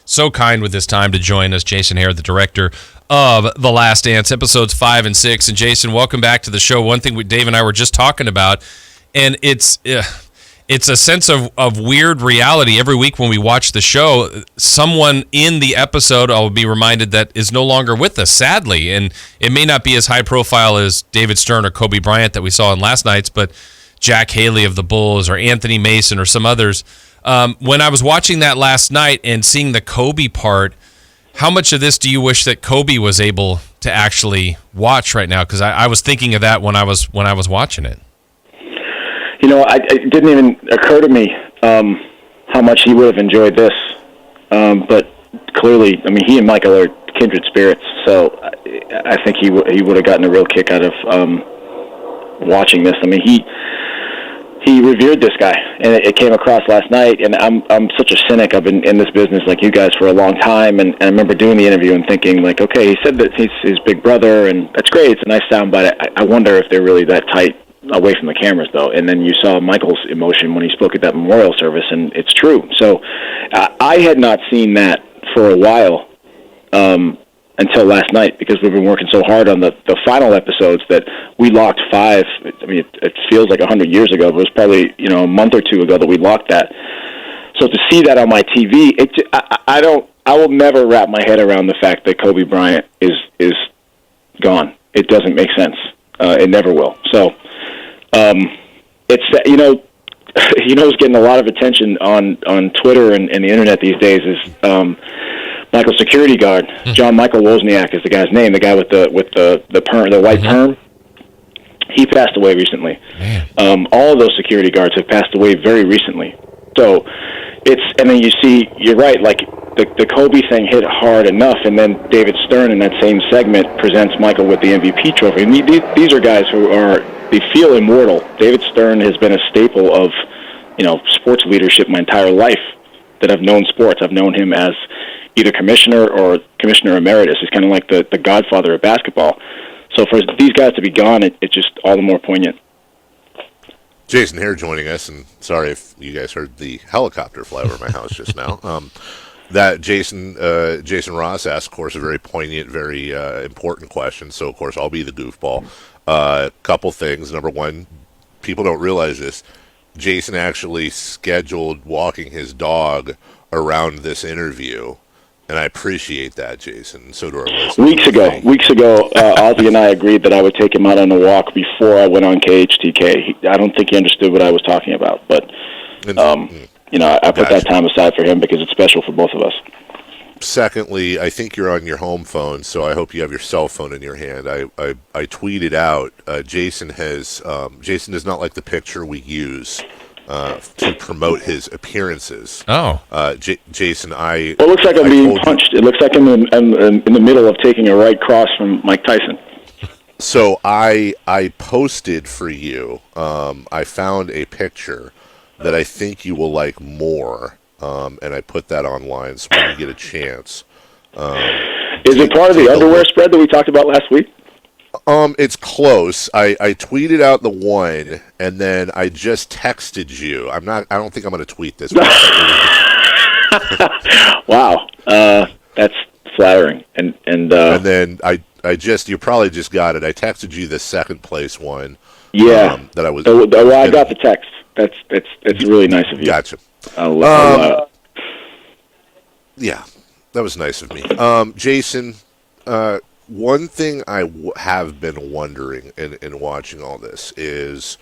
So kind with his time to join us, Jason Hehir, the director of The Last Dance, episodes 5 and 6. And Jason, welcome back to the show. One thing Dave and I were just talking about, and it's a sense of weird reality. Every week when we watch the show, someone in the episode, I'll be reminded, that is no longer with us, sadly. And it may not be as high profile as David Stern or Kobe Bryant that we saw in last night's, but Jack Haley of the Bulls or Anthony Mason or some others. When I was watching that last night and seeing the Kobe part, how much of this do you wish that Kobe was able to actually watch right now? Because I was thinking of that when I was watching it. You know, it didn't even occur to me how much he would have enjoyed this. But clearly, I mean, he and Michael are kindred spirits, so I think he would have gotten a real kick out of watching this. I mean, he revered this guy, and it came across last night. And I'm such a cynic. I've been in this business like you guys for a long time, and I remember doing the interview and thinking, like, okay, he said that he's his big brother, and that's great. It's a nice soundbite. I wonder if they're really that tight away from the cameras, though. And then you saw Michael's emotion when he spoke at that memorial service, and it's true. So I had not seen that for a while until last night, because we've been working so hard on the final episodes that we locked 5. I mean, it feels like 100 years ago, but it was probably a month or two ago that we locked that. So to see that on my TV, I will never wrap my head around the fact that Kobe Bryant is gone. It doesn't make sense. It never will. So it's who's getting a lot of attention on Twitter and the internet these days is Michael's security guard. John Michael Wozniak is the guy's name. The guy with the perm, the white perm. He passed away recently. All of those security guards have passed away very recently. So and then you're right, like the Kobe thing hit hard enough, and then David Stern in that same segment presents Michael with the MVP trophy. And these are guys who they feel immortal. David Stern has been a staple of sports leadership my entire life that I've known sports. I've known him as either commissioner or commissioner emeritus. He's kind of like the godfather of basketball. So for these guys to be gone, it's just all the more poignant. Jason Hehir joining us, and sorry if you guys heard the helicopter fly over my house just now. That Jason Ross asked, of course, a very poignant, very important question. So, of course, I'll be the goofball. Couple things. Number one, people don't realize this. Jason actually scheduled walking his dog around this interview, and I appreciate that, Jason. So do our listeners. Weeks ago, Ozzy and I agreed that I would take him out on a walk before I went on KHTK. I don't think he understood what I was talking about, but I put that time aside for him because it's special for both of us. Secondly, I think you're on your home phone, so I hope you have your cell phone in your hand. I tweeted out, Jason does not like the picture we use to promote his appearances. Jason, it looks like I'm being punched. It looks like I'm in the middle of taking a right cross from Mike Tyson. So I posted for you. I found a picture that I think you will like more, and I put that online. So when you get a chance, is it part of the underwear spread that we talked about last week? It's close. I tweeted out the one, and then I just texted you. I don't think I'm going to tweet this. Wow, that's flattering. And then you probably just got it. I texted you the second place one. Yeah, that I was. I got the text. That's really nice of you. Gotcha. Yeah, that was nice of me. Jason, one thing I have been wondering in watching all this is,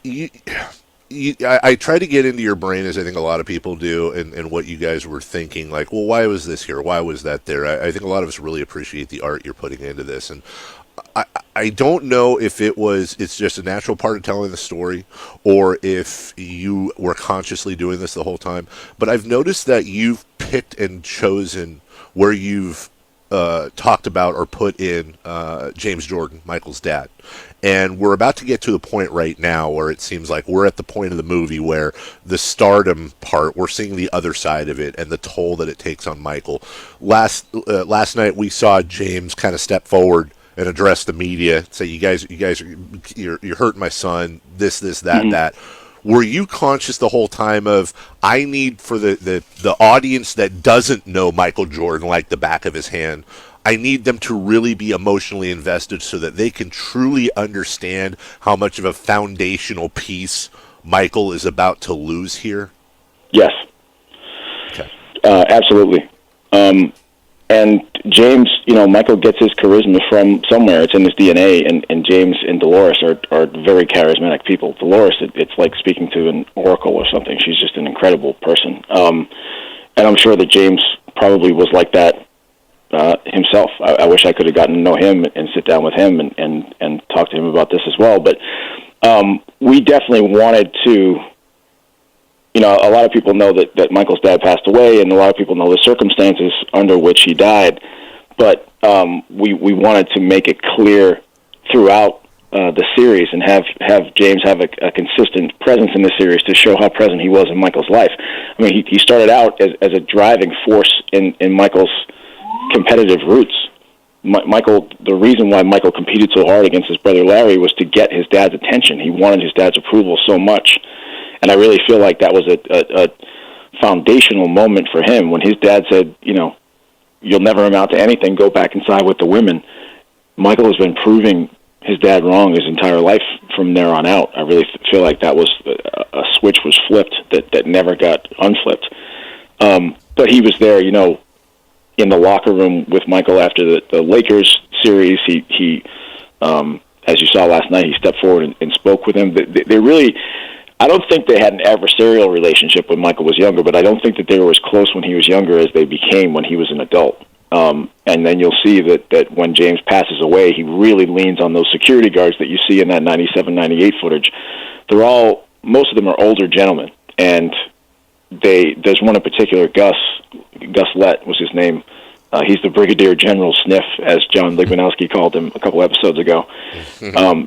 I try to get into your brain, as I think a lot of people do, and what you guys were thinking, like, well, why was this here? Why was that there? I think a lot of us really appreciate the art you're putting into this, and I don't know if it's just a natural part of telling the story, or if you were consciously doing this the whole time, but I've noticed that you've picked and chosen where you've talked about or put in James Jordan, Michael's dad. And we're about to get to the point right now where it seems like we're at the point of the movie where the stardom part, we're seeing the other side of it and the toll that it takes on Michael. Last night we saw James kind of step forward and address the media, say, you're hurting my son, this, that, that. were you conscious the whole time of, I need for the audience that doesn't know Michael Jordan like the back of his hand, I need them to really be emotionally invested so that they can truly understand how much of a foundational piece Michael is about to lose here? Yes. Okay. Absolutely. And James, Michael gets his charisma from somewhere. It's in his DNA, and James and Dolores are very charismatic people. Dolores, it's like speaking to an oracle or something. She's just an incredible person. And I'm sure that James probably was like that himself. I wish I could have gotten to know him and sit down with him and talk to him about this as well. But we definitely wanted to, a lot of people know that Michael's dad passed away, and a lot of people know the circumstances under which he died. But we wanted to make it clear throughout the series and have James have a consistent presence in the series to show how present he was in Michael's life. I mean, he started out as a driving force in Michael's competitive roots. Michael, the reason why Michael competed so hard against his brother Larry was to get his dad's attention. He wanted his dad's approval so much. And I really feel like that was a foundational moment for him when his dad said, you'll never amount to anything, go back inside with the women. Michael has been proving his dad wrong his entire life from there on out. I really feel like that was a switch was flipped that never got unflipped. But he was there, in the locker room with Michael after the Lakers series. He as you saw last night, he stepped forward and spoke with him. They really, I don't think they had an adversarial relationship when Michael was younger, but I don't think that they were as close when he was younger as they became when he was an adult. And then you'll see that when James passes away, he really leans on those security guards that you see in that 97, 98 footage. Most of them are older gentlemen, and there's one in particular, Gus Lett was his name. He's the Brigadier General Sniff, as John Ligmanowski called him a couple episodes ago.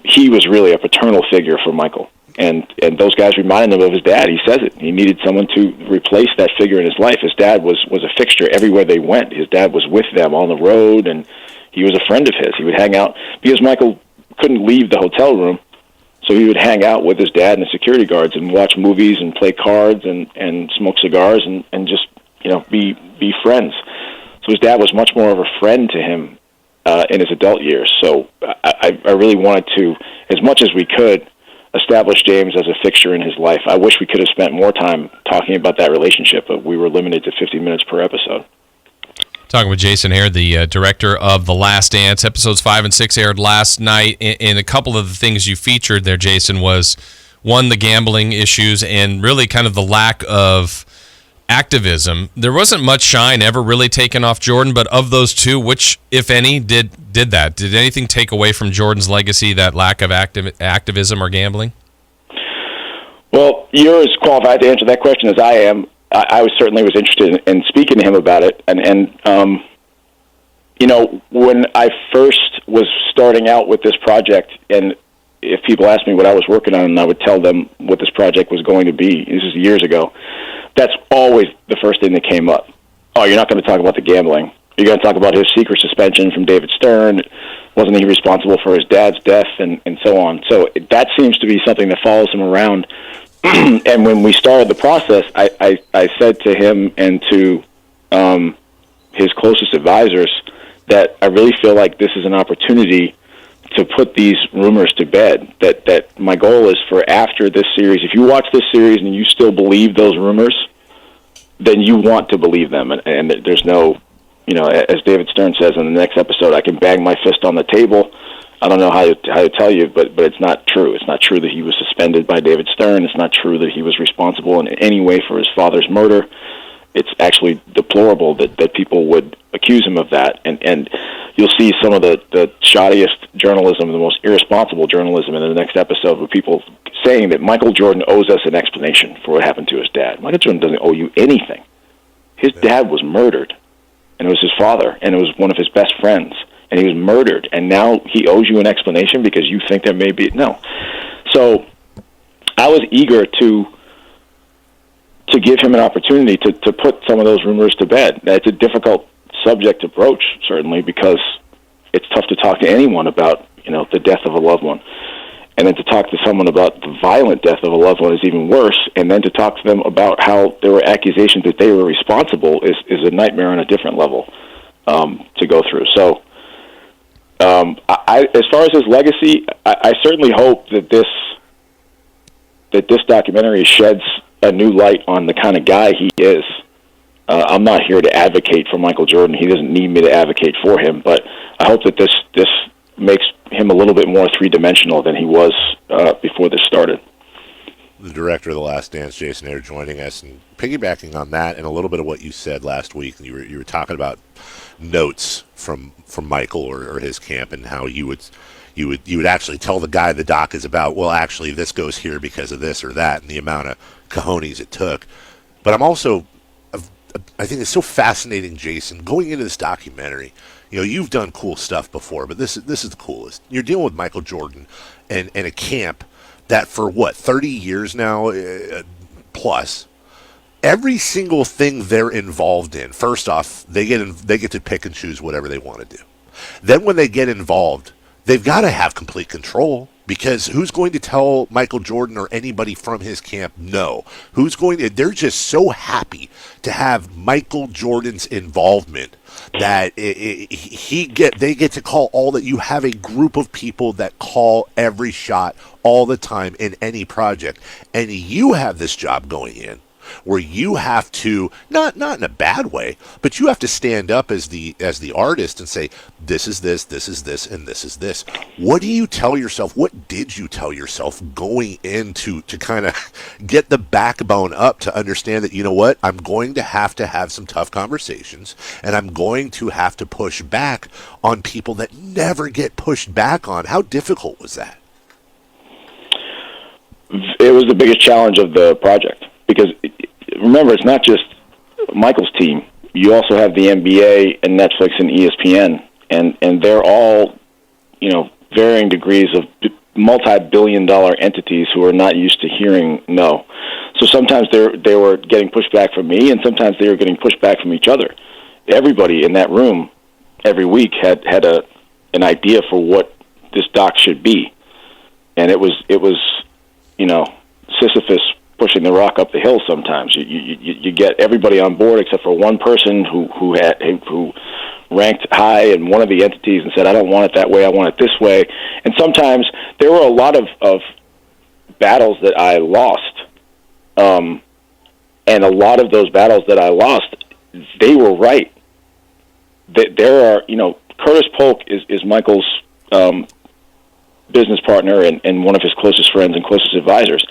He was really a paternal figure for Michael, and those guys reminded him of his dad. He says it. He needed someone to replace that figure in his life. His dad was a fixture everywhere they went. His dad was with them on the road, and he was a friend of his. He would hang out because Michael couldn't leave the hotel room, so he would hang out with his dad and the security guards and watch movies and play cards and smoke cigars and just be friends. So his dad was much more of a friend to him in his adult years. So I really wanted to, as much as we could, establish James as a fixture in his life. I wish we could have spent more time talking about that relationship, but we were limited to 50 minutes per episode. Talking with Jason Hehir, the director of The Last Dance. Episodes 5 and 6 aired last night, and a couple of the things you featured there, Jason, was, one, the gambling issues and really kind of the lack of activism. There wasn't much shine ever really taken off Jordan, but of those two, which, if any, did that? Did anything take away from Jordan's legacy, that lack of activism or gambling? Well, you're as qualified to answer that question as I am. I certainly was interested in speaking to him about it, and when I first was starting out with this project, and if people asked me what I was working on, and I would tell them what this project was going to be, this is years ago, that's always the first thing that came up. Oh, you're not going to talk about the gambling. You're going to talk about his secret suspension from David Stern. Wasn't he responsible for his dad's death, and so on? So that seems to be something that follows him around. And when we started the process, I said to him and to his closest advisors that I really feel like this is an opportunity to put these rumors to bed. That my goal is for after this series, if you watch this series and you still believe those rumors, then you want to believe them. And there's no, as David Stern says in the next episode, I can bang my fist on the table. I don't know how to tell you, but it's not true. It's not true that he was suspended by David Stern. It's not true that he was responsible in any way for his father's murder. It's actually deplorable that people would accuse him of that. And you'll see some of the shoddiest journalism, the most irresponsible journalism in the next episode, with people saying that Michael Jordan owes us an explanation for what happened to his dad. Michael Jordan doesn't owe you anything. His dad was murdered, and it was his father, and it was one of his best friends. And he was murdered, and now he owes you an explanation because you think there may be... No. So I was eager to give him an opportunity to put some of those rumors to bed. It's a difficult subject to broach, certainly, because it's tough to talk to anyone about, the death of a loved one. And then to talk to someone about the violent death of a loved one is even worse. And then to talk to them about how there were accusations that they were responsible is a nightmare on a different level to go through. So as far as his legacy, I certainly hope that this documentary sheds a new light on the kind of guy he is. I'm not here to advocate for Michael Jordan. He doesn't need me to advocate for him, but I hope that this makes him a little bit more three-dimensional than he was before this started. The director of The Last Dance, Jason Hehir, joining us, and piggybacking on that and a little bit of what you said last week. You were talking about notes from Michael or his camp, and how you would actually tell the guy the doc is about, well, actually this goes here because of this or that, and the amount of cojones it took. But I think it's so fascinating, Jason, going into this documentary. You've done cool stuff before, but this is the coolest. You're dealing with Michael Jordan and a camp that for 30 years now plus, every single thing they're involved in. First off, they get to pick and choose whatever they want to do. Then when they get involved, they've got to have complete control, because who's going to tell Michael Jordan or anybody from his camp no? They're just so happy to have Michael Jordan's involvement that they get to call all that. You have a group of people that call every shot all the time in any project, and you have this job going in where you have to, not in a bad way, but you have to stand up as the artist and say, this is this, and this is this. What do you tell yourself? What did you tell yourself going into to kind of get the backbone up to understand that, you know what, I'm going to have some tough conversations, and I'm going to have to push back on people that never get pushed back on? How difficult was that? It was the biggest challenge of the project, because remember, it's not just Michael's team. You also have the NBA and Netflix and ESPN, and they're all, varying degrees of multi-billion-dollar entities who are not used to hearing no. So sometimes they were getting pushback from me, and sometimes they were getting pushback from each other. Everybody in that room every week had an idea for what this doc should be, and it was Sisyphus pushing the rock up the hill. Sometimes you get everybody on board except for one person who ranked high in one of the entities and said, I don't want it that way, I want it this way. And sometimes there were a lot of battles that I lost, and a lot of those battles that I lost, they were right. There are, Curtis Polk is Michael's business partner and one of his closest friends and closest advisors.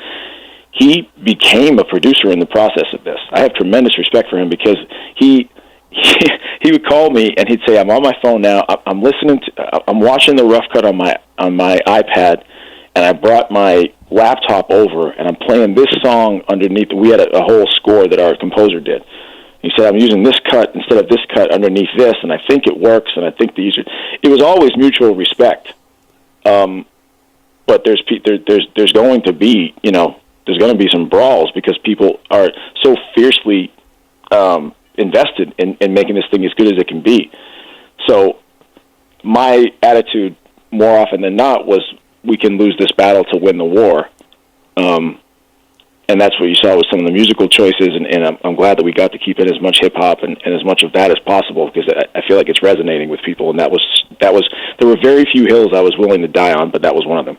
He became a producer in the process of this. I have tremendous respect for him, because he would call me and he'd say, I'm on my phone now, I'm watching the rough cut on my iPad, and I brought my laptop over and I'm playing this song underneath. We had a whole score that our composer did. He said, I'm using this cut instead of this cut underneath this, and I think it works, and I think the user. It was always mutual respect. But there's going to be, there's going to be some brawls, because people are so fiercely invested in making this thing as good as it can be. So my attitude, more often than not, was we can lose this battle to win the war. And that's what you saw with some of the musical choices, and I'm glad that we got to keep in as much hip-hop and as much of that as possible, because I feel like it's resonating with people, and that was there were very few hills I was willing to die on, but that was one of them.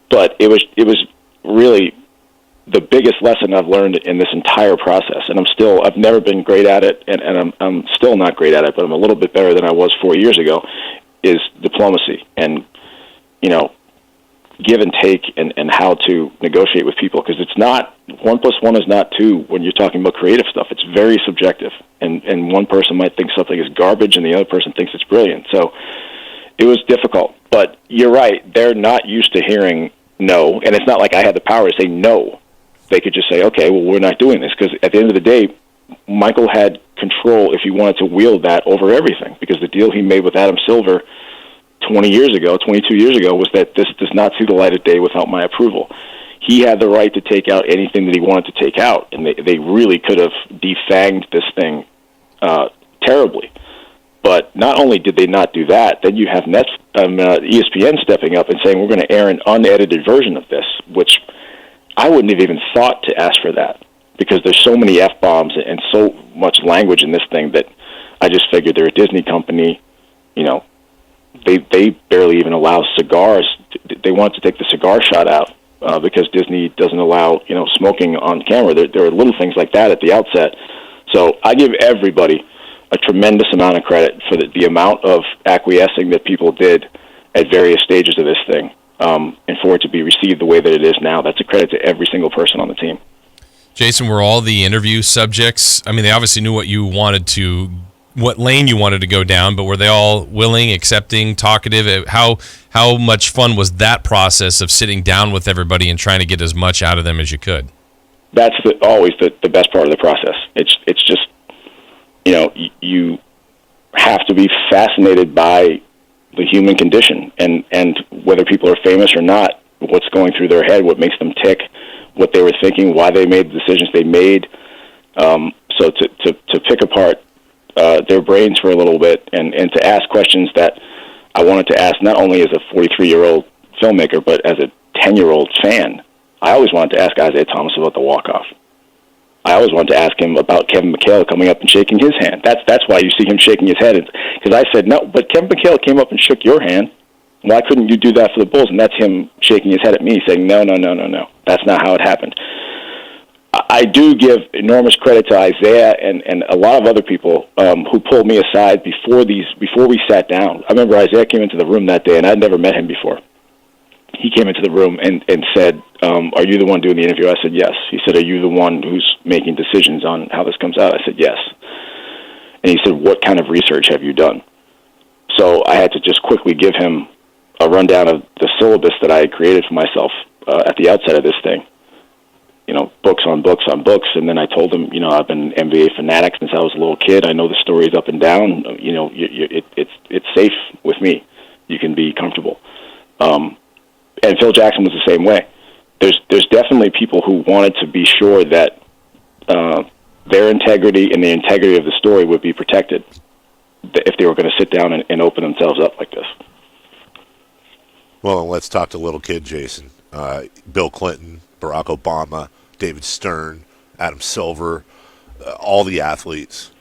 But it was really the biggest lesson I've learned in this entire process, and I've never been great at it, and I'm still not great at it, but I'm a little bit better than I was 4 years ago, is diplomacy and, give and take and how to negotiate with people, because it's not 1 + 1 is not 2 when you're talking about creative stuff. It's very subjective, and one person might think something is garbage and the other person thinks it's brilliant. So it was difficult, but you're right, they're not used to hearing no, and it's not like I had the power to say no. They could just say, okay, well, we're not doing this, because at the end of the day, Michael had control, if he wanted to wield that, over everything, because the deal he made with Adam Silver 22 years ago, was that this does not see the light of day without my approval. He had the right to take out anything that he wanted to take out, and they really could have defanged this thing terribly. But not only did they not do that, then you have ESPN stepping up and saying, we're going to air an unedited version of this, which I wouldn't have even thought to ask for that, because there's so many F-bombs and so much language in this thing that I just figured they're a Disney company. You know, they barely even allow cigars. They want to take the cigar shot out because Disney doesn't allow, smoking on camera. There are little things like that at the outset. So I give everybody a tremendous amount of credit for the amount of acquiescing that people did at various stages of this thing, and for it to be received the way that it is now. That's a credit to every single person on the team. Jason, were all the interview subjects, I mean, they obviously knew what lane you wanted to go down, but were they all willing, accepting, talkative? How much fun was that process of sitting down with everybody and trying to get as much out of them as you could? That's always the best part of the process. It's just, you have to be fascinated by the human condition and whether people are famous or not, what's going through their head, what makes them tick, what they were thinking, why they made the decisions they made. So to pick apart their brains for a little bit and to ask questions that I wanted to ask not only as a 43-year-old filmmaker, but as a 10-year-old fan. I always wanted to ask Isaiah Thomas about the walk-off. I always wanted to ask him about Kevin McHale coming up and shaking his hand. That's why you see him shaking his head. Because I said, no, but Kevin McHale came up and shook your hand. Why couldn't you do that for the Bulls? And that's him shaking his head at me, saying, no. That's not how it happened. I do give enormous credit to Isaiah and a lot of other people who pulled me aside before we sat down. I remember Isaiah came into the room that day, and I'd never met him before. He came into the room and said, are you the one doing the interview? I said, yes. He said, are you the one who's making decisions on how this comes out? I said, yes. And he said, what kind of research have you done? So I had to just quickly give him a rundown of the syllabus that I had created for myself at the outset of this thing. Books on books on books. And then I told him, I've been an NBA fanatic since I was a little kid. I know the stories up and down. It's safe with me. You can be comfortable. And Phil Jackson was the same way. There's definitely people who wanted to be sure that their integrity and the integrity of the story would be protected if they were going to sit down and open themselves up like this. Well, let's talk to little kid Jason. Bill Clinton, Barack Obama, David Stern, Adam Silver, all the athletes.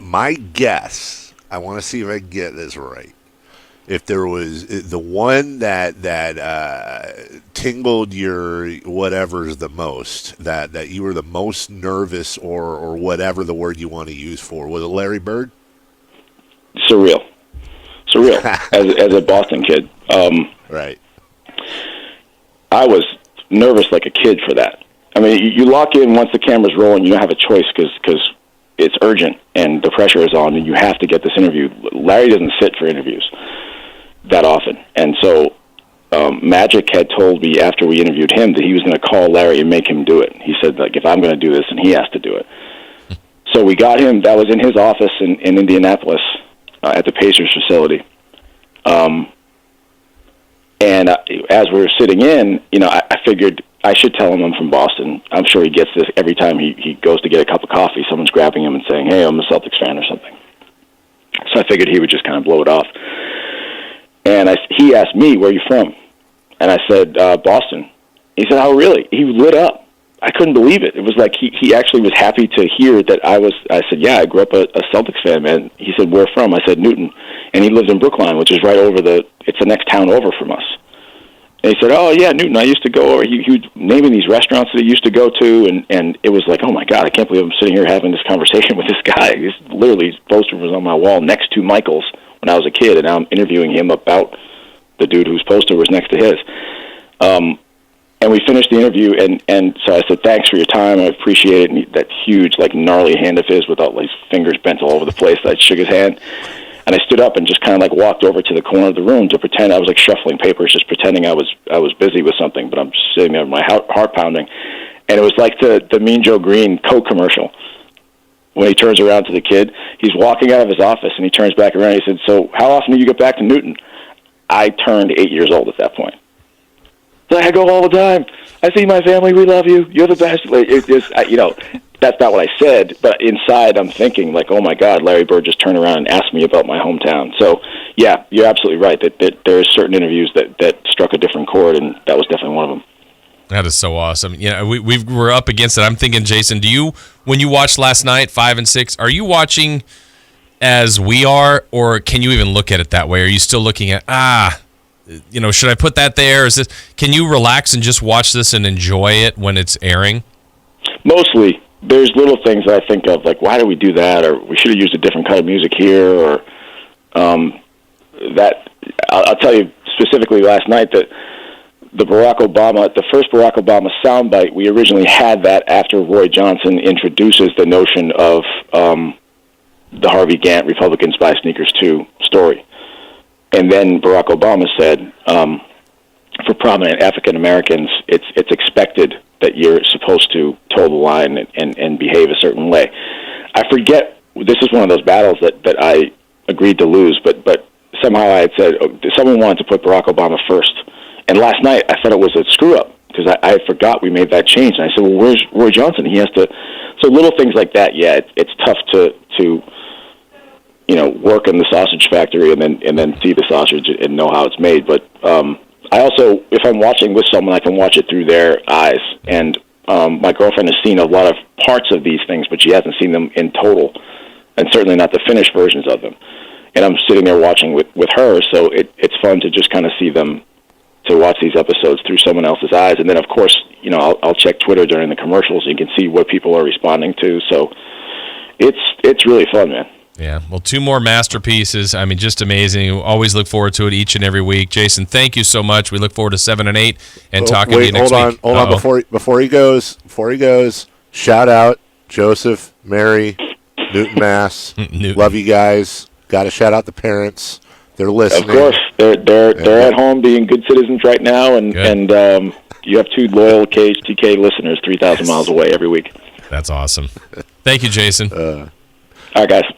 My guess, I want to see if I can get this right. If there was the one that tingled your whatever's the most, that you were the most nervous or whatever the word you want to use for, was it Larry Bird? Surreal. as a Boston kid. Right. I was nervous like a kid for that. I mean, you lock in once the camera's rolling. You don't have a choice because it's urgent and the pressure is on, and you have to get this interview. Larry doesn't sit for interviews that often, and so Magic had told me after we interviewed him that he was going to call Larry and make him do it. He said, like, if I'm going to do this, and he has to do it. So we got him. That was in his office in Indianapolis at the Pacers facility. And as we were sitting in, I figured I should tell him I'm from Boston. I'm sure he gets this every time he goes to get a cup of coffee. Someone's grabbing him and saying, hey, I'm a Celtics fan or something. So I figured he would just kind of blow it off. And he asked me, where are you from? And I said, Boston. He said, oh, really? He lit up. I couldn't believe it. It was like he actually was happy to hear that I said, yeah, I grew up a Celtics fan, man. He said, where from? I said, Newton. And he lives in Brookline, which is right over it's the next town over from us. And he said, oh, yeah, Newton, I used to go over. He was naming these restaurants that he used to go to, and it was like, oh, my God, I can't believe I'm sitting here having this conversation with this guy. His poster was on my wall next to Michael's when I was a kid, and now I'm interviewing him about the dude whose poster was next to his. And we finished the interview, and so I said, thanks for your time. I appreciate it. And that huge, gnarly hand of his with all his fingers bent all over the place. I shook his hand. And I stood up and just kind of walked over to the corner of the room to pretend I was shuffling papers, just pretending I was busy with something. But I'm just sitting there with my heart pounding. And it was like the Mean Joe Green Coke commercial. When he turns around to the kid, he's walking out of his office, and he turns back around. He said, so how often do you get back to Newton? I turned 8 years old at that point. I go all the time. I see my family. We love you. You're the best. It's just, that's not what I said, but inside I'm thinking like, oh my God, Larry Bird just turned around and asked me about my hometown. So yeah, you're absolutely right that there are certain interviews that struck a different chord, and that was definitely one of them. That is so awesome. Yeah, we're up against it. I'm thinking, Jason, when you watched last night, 5 and 6, are you watching as we are, or can you even look at it that way? Are you still looking at, should I put that there? Can you relax and just watch this and enjoy it when it's airing? Mostly. There's little things that I think of, like, why did we do that? Or we should have used a different kind of music here, or that. I'll tell you specifically last night that the first Barack Obama soundbite, we originally had that after Roy Johnson introduces the notion of the Harvey Gantt Republicans Buy Sneakers 2 story. And then Barack Obama said, for prominent African Americans, it's expected that you're supposed to toe the line and behave a certain way. I forget, this is one of those battles that I agreed to lose, but somehow I had said, someone wanted to put Barack Obama first. And last night I thought it was a screw-up because I forgot we made that change. And I said, well, where's Roy Johnson? He has to... So little things like that, yeah, it's tough to work in the sausage factory and then see the sausage and know how it's made. But I also, if I'm watching with someone, I can watch it through their eyes. And my girlfriend has seen a lot of parts of these things, but she hasn't seen them in total, and certainly not the finished versions of them. And I'm sitting there watching with her, so it's fun to just kind of see them, to watch these episodes through someone else's eyes. And then, of course, I'll check Twitter during the commercials, and you can see what people are responding to. So it's really fun, man. Yeah, well, 2 more masterpieces. I mean, just amazing. We always look forward to it each and every week. Jason, thank you so much. We look forward to 7 and 8 and talking to you next week. Hold on. Before he goes, shout out Joseph, Mary, Newton, Mass. Newton. Love you guys. Got to shout out the parents. They're listening. Of course, they're at home being good citizens right now, and you have 2 loyal KHTK listeners 3,000 miles away every week. That's awesome. Thank you, Jason. All right, guys.